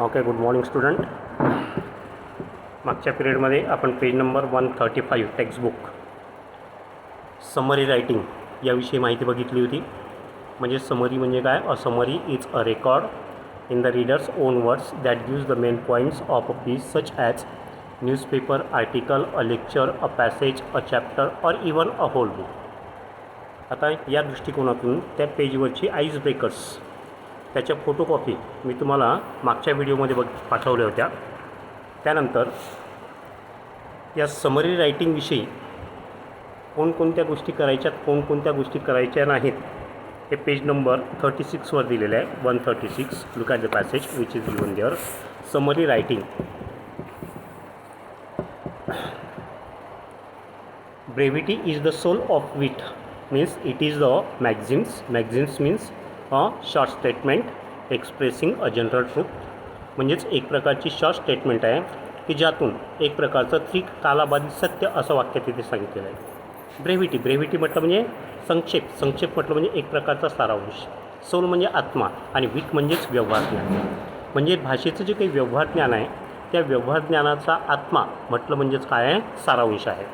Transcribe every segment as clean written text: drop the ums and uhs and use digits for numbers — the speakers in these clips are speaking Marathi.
Okay, good morning student. मागच्या पिरियडमध्ये आपण page number 135 textbook summary writing याविषयी माहिती बघितली होती. म्हणजे समरी म्हणजे काय? A summary is a record in the readers own words that gives the main points of a piece such as newspaper, article, a lecture, a passage, a chapter और इवन अ होल बुक. आता या दृष्टिकोनातून त्या पेजवरची आईस ब्रेकर्स त्याच्या फोटोकॉपी मी तुम्हाला मागच्या व्हिडिओमध्ये पाठवल्या होत्या. त्यानंतर या समरी रायटिंगविषयी कोणकोणत्या गोष्टी करायच्यात, कोणकोणत्या गोष्टी करायच्या नाहीत हे पेज नंबर 36वर दिलेलं आहे. 136. Look at the passage which is given there. Summary writing. Brevity is the soul of wit means it is the maxims means a short statement expressing a general truth. म्हणजेच एक प्रकारची शॉर्ट स्टेटमेंट आहे की ज्यातून एक प्रकारचं त्रिकालाबाधित सत्य असं वाक्य तिथे सांगितलेलं आहे. ब्रेव्हिटी म्हटलं म्हणजे संक्षेप म्हटलं म्हणजे एक प्रकारचा सारांश. सोल म्हणजे आत्मा आणि विट म्हणजेच व्यवहार ज्ञान. म्हणजे भाषेचं जे काही व्यवहार ज्ञान आहे त्या व्यवहार ज्ञानाचा आत्मा म्हटलं म्हणजेच काय आहे? सारांश आहे.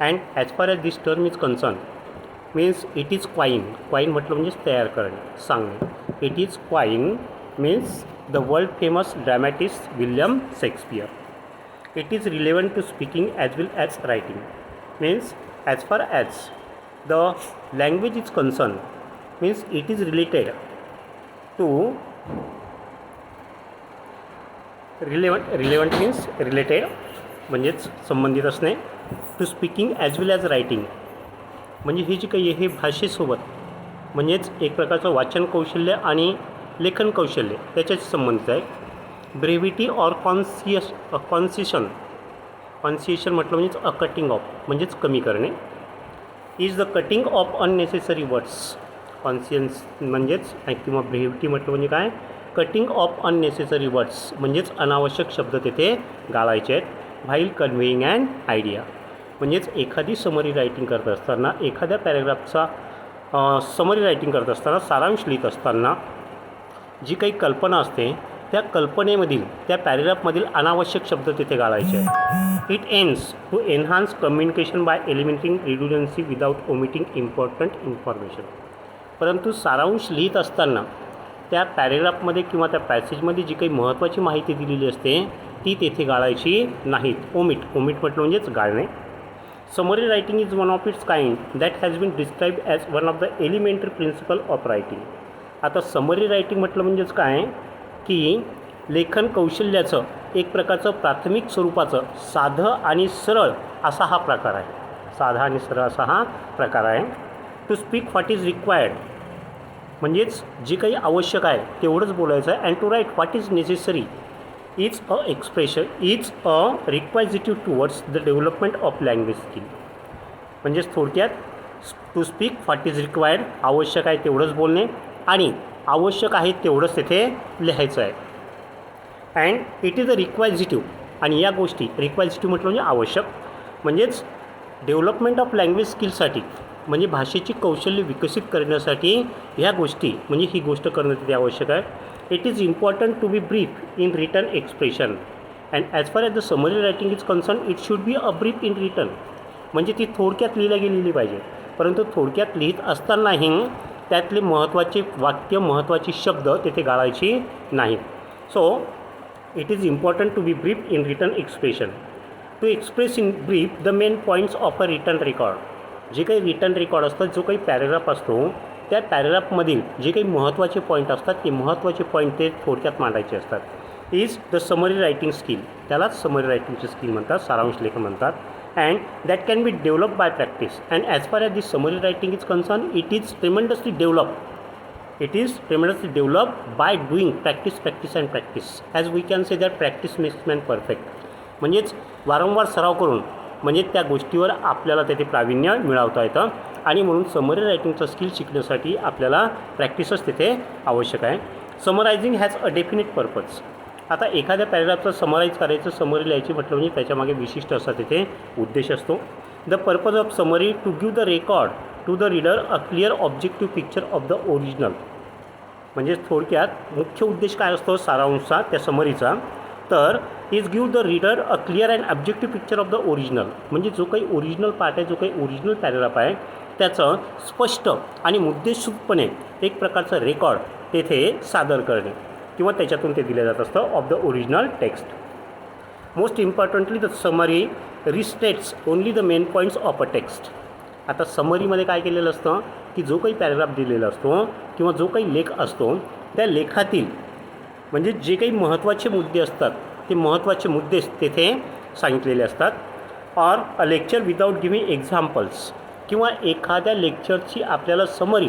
And as far as this term is concern means it is coin म्हटलं म्हणजेच तयार करणे, सांगणे. It is coin means the world famous dramatist William Shakespeare. It is relevant to speaking as well as writing means as far as the language is concern means it is related to relevant means related म्हणजेच संबंधित असणे. To speaking as well as writing म्हणजे हे जे काही हे भाषेसोबत म्हणजेच एक प्रकारचं वाचन कौशल्य आणि लेखन कौशल्य त्याच्याशी संबंधित आहे. ब्रेव्हिटी ऑर कॉन्सिशन म्हटलं म्हणजेच अ कटिंग ऑफ म्हणजेच कमी करणे. Is the cutting of unnecessary words. Conciseness म्हणजेच किंवा ब्रेव्हिटी म्हटलं म्हणजे काय? कटिंग ऑफ अननेसेसरी वर्ड्स म्हणजेच अनावश्यक शब्द तेथे गाळायचे आहेत. व्हाईल कन्व्हेईंग अँड आयडिया म्हणजेच एखादी समरी रायटिंग करत असताना एखाद्या पॅरेग्राफचा समरी रायटिंग करत असताना सारांश लिहित असताना जी काही कल्पना असते त्या कल्पनेमधील त्या पॅरेग्राफमधील अनावश्यक शब्द तिथे गाळायचे आहेत. It ends to enhance communication by eliminating redundancy without omitting important information. परंतु सारांश लिहित असताना त्या पॅरेग्राफमध्ये किंवा त्या पॅसेजमध्ये जी काही महत्त्वाची माहिती दिलेली असते ती तेथे गाळायची नाहीत. ओमिट म्हटलं म्हणजेच गाळणे. Summary writing is one of its kind that has been described as one of the elementary principle of writing. आता समरी रायटिंग म्हटलं म्हणजेच काय की लेखन कौशल्याचं एक प्रकारचं प्राथमिक स्वरूपाचं साधं आणि सरळ असा हा प्रकार आहे. साधा आणि सरळ असा हा प्रकार आहे. To speak what is required म्हणजेच जे काही आवश्यक आहे तेवढंच बोलायचं आहे. And to write what is necessary is a requisitive towards the development of language skill. म्हणजेच थोडक्यात to speak what is required आवश्यक आहे तेवढंच बोलणे आणि आवश्यक आहे तेवढंच तेथे लिहायचं आहे. अँड इट इज अ रिक्वायझिटिव्ह आणि या गोष्टी रिक्वायझिटिव्ह म्हटलं म्हणजे आवश्यक म्हणजेच डेव्हलपमेंट ऑफ लँग्वेज स्किलसाठी म्हणजे भाषेची कौशल्य विकसित करण्यासाठी ह्या गोष्टी म्हणजे ही गोष्ट करणं तिथे आवश्यक आहे. It is important to be brief in written expression and as far as the summary writing is concerned it should be a brief in written. म्हणजे ती थोडक्यात लिहिल्या गेलेली पाहिजे. परंतु थोडक्यात लिहित असतानाही त्यातले महत्त्वाचे वाक्य महत्त्वाचे शब्द तेथे गाळायची नाहीत. So it is important to be brief in written expression. To express in brief the main points of a written record. जे काही रिटन रेकॉर्ड असतात जो काही पॅरेग्राफ असतो त्या पॅरेग्राफमधील जे काही महत्त्वाचे पॉईंट असतात ते महत्त्वाचे पॉईंट ते थोडक्यात मांडायचे असतात. Is the summary writing skill. त्यालाच समरी रायटिंगची स्किल म्हणतात, सारांश लेखन म्हणतात. And that can be develop by practice. And as far as this summary writing is concern it is tremendously develop by doing practice and practice. As we can say that practice makes man perfect. म्हणजेच वारंवार सराव करून म्हणजे त्या गोष्टीवर आपल्याला तेथे प्रावीण्य मिळवता येतं आणि म्हणून समरी रायटिंगचं स्किल शिकण्यासाठी आपल्याला प्रॅक्टिसच तिथे आवश्यक आहे. समरायझिंग हॅज अ डेफिनेट पर्पज. आता एखाद्या पॅरेग्राफचं समराईज करायचं समरी लिहायची म्हटलं म्हणजे त्याच्यामागे विशिष्ट असा तिथे उद्देश असतो. The purpose of summary to give the record to the reader a clear objective picture of the original म्हणजेच थोडक्यात मुख्य उद्देश काय असतो सारांशचा त्या समरीचा, तर is give the reader a clear and objective picture of the original, म्हणजे जो काही ओरिजिनल पार्ट आहे, जो काही ओरिजिनल पॅरेग्राफ आहे त्याचं स्पष्ट आणि मुद्देसूदपणे एक प्रकारचं रेकॉर्ड तेथे सादर करणे किंवा त्याच्यातून ते दिलं जात असतं of the original text. Most importantly the summary restates only the main points of a text. आता समरीमध्ये काय केलेलं असतं की जो काही पॅरेग्राफ दिलेला असतो किंवा जो काही लेख असतो त्या लेखातील म्हणजे जे काही महत्त्वाचे मुद्दे असतात ते महत्त्वाचे मुद्दे तेथे सांगितलेले असतात. Or a lecture without giving examples, किंवा एखाद्या लेक्चरची आपल्याला समरी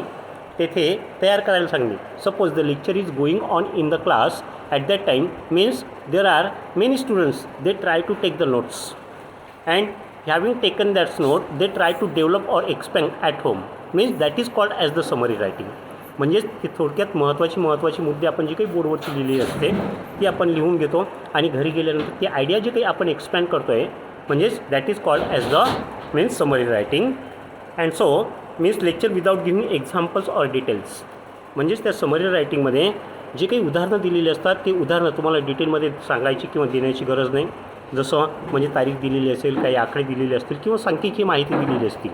तेथे तयार करायला सांगली. Suppose the lecture is going on in the class at that time means there are many students they try to take the notes and having taken that's note they try to develop or expand at home means that is called as the summary writing. म्हणजेच ती थोडक्यात महत्त्वाची मुद्दे आपण जी काही बोर्डवरची लिहिलेली असते ती आपण लिहून घेतो आणि घरी गेल्यानंतर ती आयडिया जी काही आपण एक्सपॅन्ड करतो आहे म्हणजेच that is called as the means summary writing. And so means lecture without giving examples or details, म्हणजेच त्या समरी रायटिंगमध्ये जे काही उदाहरणं दिलेली असतात ते उदाहरणं तुम्हाला डिटेलमध्ये सांगायची किंवा देण्याची गरज नाही. जसं म्हणजे तारीख दिलेली असेल, काही आकडे दिलेले असतील किंवा सांख्यिकी माहिती दिलेली असतील,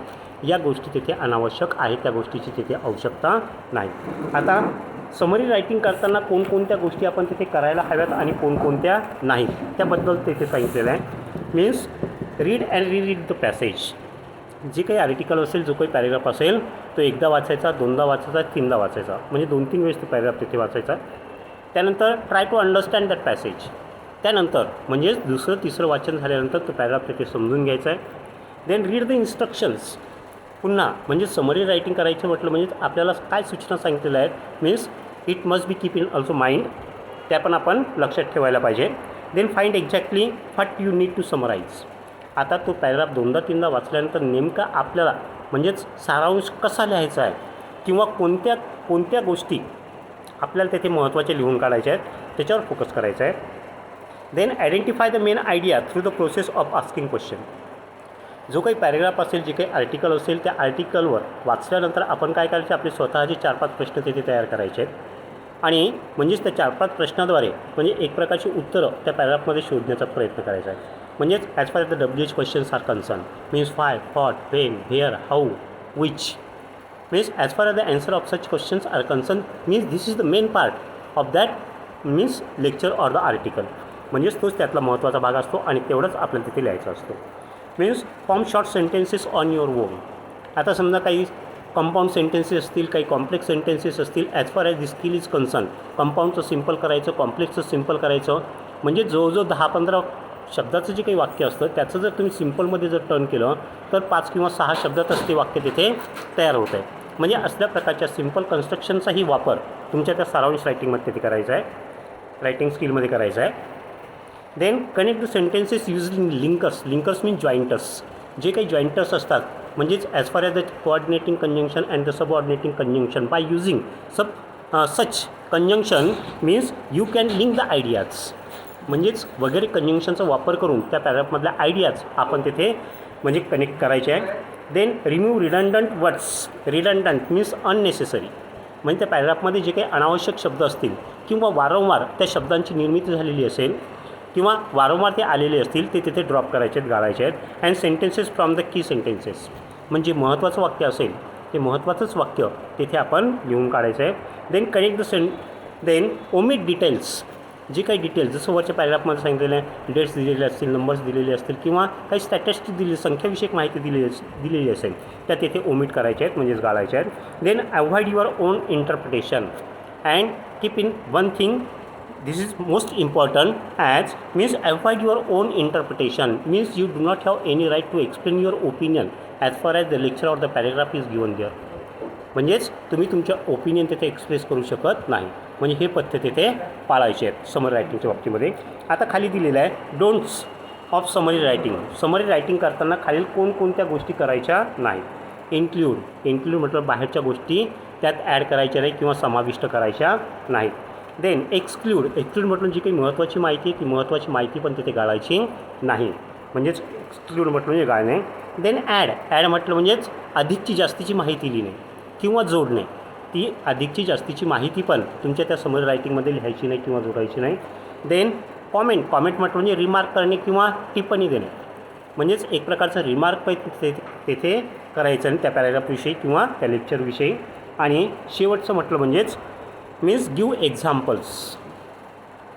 या गोष्टी तिथे अनावश्यक आहेत, त्या गोष्टीची तिथे आवश्यकता नाही. आता समरी रायटिंग करताना कोणकोणत्या गोष्टी आपण तिथे करायला हव्यात आणि कोणकोणत्या नाहीत त्याबद्दल तिथे सांगितलेलं आहे. Means read and read the passage. जे काही आर्टिकल असेल, जो काही पॅरेग्राफ असेल तो एकदा वाचायचा, दोनदा वाचायचा, तीनदा वाचायचा, म्हणजे 2-3 वेळेस तो पॅरेग्राफ तिथे वाचायचा. त्यानंतर try to understand that passage. त्यानंतर म्हणजेच दुसरं तिसरं वाचन झाल्यानंतर तो पॅरेग्राफ तिथे समजून घ्यायचा आहे. Then read the instructions. पुन्हा म्हणजे समरी रायटिंग करायचं म्हटलं म्हणजे आपल्याला काय सूचना सांगितलेल्या आहेत means it must be keep in also mind, त्या पण आपण लक्षात ठेवायला पाहिजे. Then find exactly what you need to summarise. आता तो पॅरेग्राफ 2दा-3दा वाचल्यानंतर नेमका आपल्याला म्हणजेच सारांश कसा लिहायचा आहे किंवा कोणत्या गोष्टी आपल्याला तेथे महत्त्वाच्या लिहून काढायच्या आहेत त्याच्यावर फोकस करायचा आहे. Then identify the main idea through the process of asking question. जो काही पॅरेग्राफ असेल, जे काही आर्टिकल असेल, त्या आर्टिकलवर वाचल्यानंतर आपण काय करायचे, आपले स्वतःचे 4-5 प्रश्न तिथे तयार करायचे आहेत आणि म्हणजेच त्या 4-5 प्रश्नाद्वारे म्हणजे एक प्रकारची उत्तरं त्या पॅरेग्राफमध्ये शोधण्याचा प्रयत्न करायचा आहे. म्हणजेच as far the WH questions are concern means why, what, when, where, how, which means as far the answer of such questions are concern means this is the main part of that means lecture or the article. म्हणजेच तोच त्यातला महत्त्वाचा भाग असतो आणि तेवढंच आपल्याला तिथे लिहायचं असतो. Means form short sentences on your own. आता समजा काही कंपाऊंड सेंटेन्सेस असतील, काही कॉम्प्लेक्स सेंटेन्सेस असतील. As far as the skill is concern कंपाऊंडचं सिम्पल करायचं, कॉम्प्लेक्सचं सिम्पल करायचं. म्हणजे जवळजवळ 10-15 शब्दाचं जे काही वाक्य असतं त्याचं जर तुम्ही सिम्पलमध्ये जर टर्न केलं तर 5 किंवा 6 शब्दातच ते वाक्य तिथे तयार होतं आहे. म्हणजे असल्या प्रकारच्या सिम्पल कन्स्ट्रक्शनचाही वापर तुमच्या त्या सारांश रायटिंगमध्ये तिथे करायचा आहे, रायटिंग स्किलमध्ये करायचा आहे. Then connect the sentences using linkers mean jointers. जे काही जॉईंटर्स असतात म्हणजेच as far as the coordinating conjunction and the subordinating conjunction by using such conjunction means you can link the ideas. म्हणजेच वगैरे कंजंक्शनचा वापर करून त्या पॅरेग्राफमधल्या आयडियाज आपण तिथे म्हणजे कनेक्ट करायचे आहे. Then remove redundant words. Redundant means unnecessary, म्हणजे त्या पॅरेग्राफमध्ये जे काही अनावश्यक शब्द असतील किंवा वारंवार त्या शब्दांची निर्मिती झालेली असेल किंवा वारंवार ते आलेले असतील ते तिथे ड्रॉप करायचे आहेत, गाळायचे आहेत. And sentences from the key sentences. म्हणजे महत्त्वाचं वाक्य असेल ते महत्त्वाचंच वाक्य तिथे आपण लिहून काढायचं आहे. Then connect the then omit details. जे काही डिटेल्स जसं वरच्या पॅरेग्राफमध्ये सांगितलेलं आहे, डेट्स दिलेले असतील, नंबर्स दिलेले असतील किंवा काही स्टॅटिस्टिक संख्याविषयक माहिती दिलेली असेल त्या तिथे ओमिट करायच्या आहेत म्हणजेच गाळायच्या आहेत. Then avoid your own interpretation and keep in one thing this is most important as means avoid your own interpretation means you do not have any right to explain your opinion as far as the lecture or the paragraph is given there. म्हणजेच तुम्ही तुमच्या ओपिनियन तिथे एक्सप्रेस करू शकत नाही. म्हणजे हे पद्धत तिथे पाळायचे आहेत समरी रायटिंगच्या बाबतीमध्ये. आता खाली दिलेलं आहे don'ts of summary writing. Summary writing करताना खालील कोणकोणत्या गोष्टी करायच्या नाहीत. इन्क्लूड म्हटलं बाहेरच्या गोष्टी त्यात ॲड करायच्या नाही किंवा समाविष्ट करायच्या नाहीत. देन एक्सक्लूड म्हटलं जी काही महत्त्वाची माहिती आहे ती महत्त्वाची माहिती पण तिथे गाळायची नाही. म्हणजेच एक्सक्लूड म्हटलं म्हणजे गाळणे. देन ॲड म्हटलं म्हणजेच अधिकची जास्तीची माहिती लिहिणे किंवा जोडणे. ती अधिकची जास्तीची माहिती पण तुमच्या त्या समरी रायटिंगमध्ये लिहायची नाही किंवा जोडायची नाही. देन कॉमेंट म्हटलं म्हणजे रिमार्क करणे किंवा टिप्पणी देणे, म्हणजेच एक प्रकारचं रिमार्क तेथे करायचं आणि त्या पॅराग्राफविषयी किंवा त्या लेक्चरविषयी. आणि शेवटचं म्हटलं म्हणजेच मीन्स गिव एक्झाम्पल्स,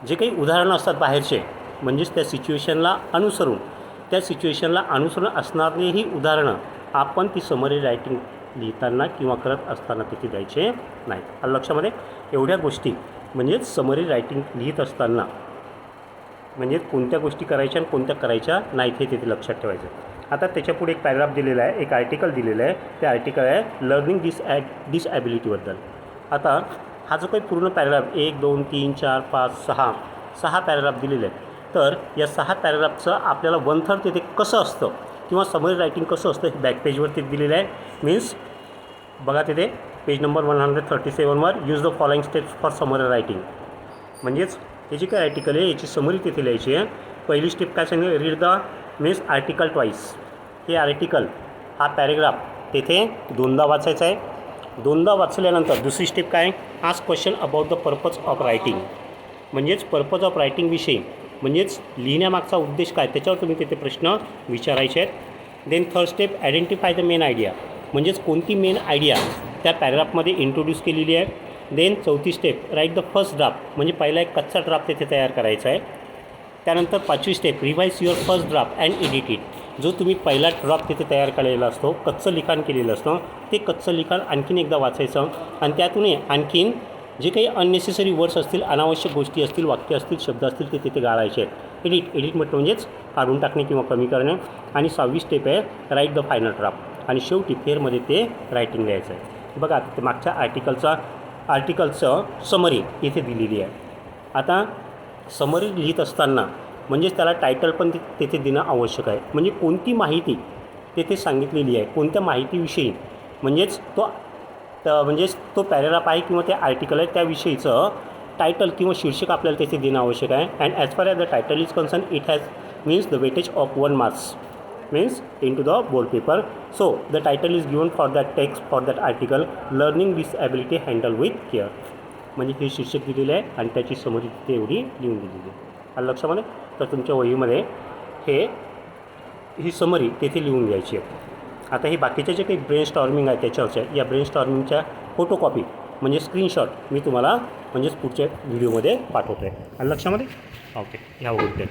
जे काही उदाहरणं असतात बाहेरचे, म्हणजेच त्या सिच्युएशनला अनुसरून असणारेही उदाहरणं आपण ती समरी रायटिंग लिहिताना किंवा करत असताना तिथे द्यायचे नाहीत. आलं लक्षामध्ये? एवढ्या गोष्टी म्हणजेच समरी रायटिंग लिहित असताना म्हणजे कोणत्या गोष्टी करायच्या आणि कोणत्या करायच्या नाहीत हे तिथे लक्षात ठेवायचं. आता त्याच्यापुढे एक पॅराग्राफ दिलेला आहे, एक आर्टिकल दिलेलं आहे. ते आर्टिकल आहे लर्निंग डिसॅबिलिटीबद्दल. आता हा जो काही पूर्ण पॅराग्राफ 1 2 3 4 5 6 पॅराग्राफ दिलेले आहेत. तर या 6 पॅराग्राफचं आपल्याला 1/3 तिथे कसं असतं किंवा समरी रायटिंग कसं असतं हे बॅक पेजवरती दिलेलं आहे. मीन्स बघा तिथे पेज नंबर 137वर use the following steps for summary writing, म्हणजेच हे जे काही आर्टिकल आहे याची समरी तिथे लिहायची आहे. पहिली स्टेप काय सांगितलं, read the means article twice. हे आर्टिकल हा पॅरेग्राफ तेथे 2दा वाचायचा आहे. 2दा वाचल्यानंतर दुसरी स्टेप काय, ask question about the purpose of writing, म्हणजेच पर्पज ऑफ रायटिंगविषयी, म्हणजेच लिहिण्यामागचा उद्देश काय त्याच्यावर तुम्ही तिथे प्रश्न विचारायचे आहेत. Then third step identify the main idea, म्हणजेच कोणती मेन आयडिया त्या पॅराग्राफमध्ये इंट्रोड्यूस केलेली आहे. देन चौथी step write the first draft, म्हणजे पहिला एक कच्चा ड्राफ्ट तिथे तयार करायचा आहे. त्यानंतर 5वी step revise your first draft and edit it, जो तुम्ही पहिला ड्राफ्ट तिथे तयार केलेला असतो, कच्चं लिखाण केलेलं असतं, ते कच्चं लिखाण आणखीन एकदा वाचायचं आणि त्यातून आणखीन जे काही अननेसेसरी वर्ड्स असतील, अनावश्यक गोष्टी असतील, वाक्य असतील, शब्द असतील ते तिथे गाळायचे आहेत. एडिट म्हटलं म्हणजेच काढून टाकणे किंवा कमी करणे. आणि 6वी स्टेप आहे राईट द फायनल ड्राफ्ट, आणि शेवटी फेअरमध्ये ते रायटिंग लिहायचं आहे. बघा ते मागच्या आर्टिकलचं समरी इथे दिलेली आहे. आता समरी लिहित असताना म्हणजेच त्याला टायटल पण तेथे देणं आवश्यक आहे, म्हणजे कोणती माहिती तेथे सांगितलेली आहे, कोणत्या माहितीविषयी, म्हणजेच तो पॅराग्राफ आहे किंवा ते आर्टिकल आहे त्याविषयीचं टायटल किंवा शीर्षक आपल्याला तेथे देणं आवश्यक आहे. And as far as the title is concern it has means the weightage of 1 marks means into the board paper. So the title is given for that text for that article, learning disability handle with care, म्हणजे हे शीर्षक दिलेलं आहे आणि त्याची समरी तिथे एवढी लिहून दिलेली आहे. आलं लक्षामध्ये? तर तुमच्या वहीमध्ये ही समरी तेथे लिहून घ्यायची आहे. आता ही बाकीचे जे काही ब्रेन स्टॉर्मिंग आहे त्याच्यावरच्या या ब्रेन स्टॉर्मिंगच्या फोटोकॉपी म्हणजे स्क्रीनशॉट मी तुम्हाला म्हणजेच पुढच्या व्हिडिओमध्ये पाठवतो आहे. आलं लक्षामध्ये? ओके, ह्या गोष्टी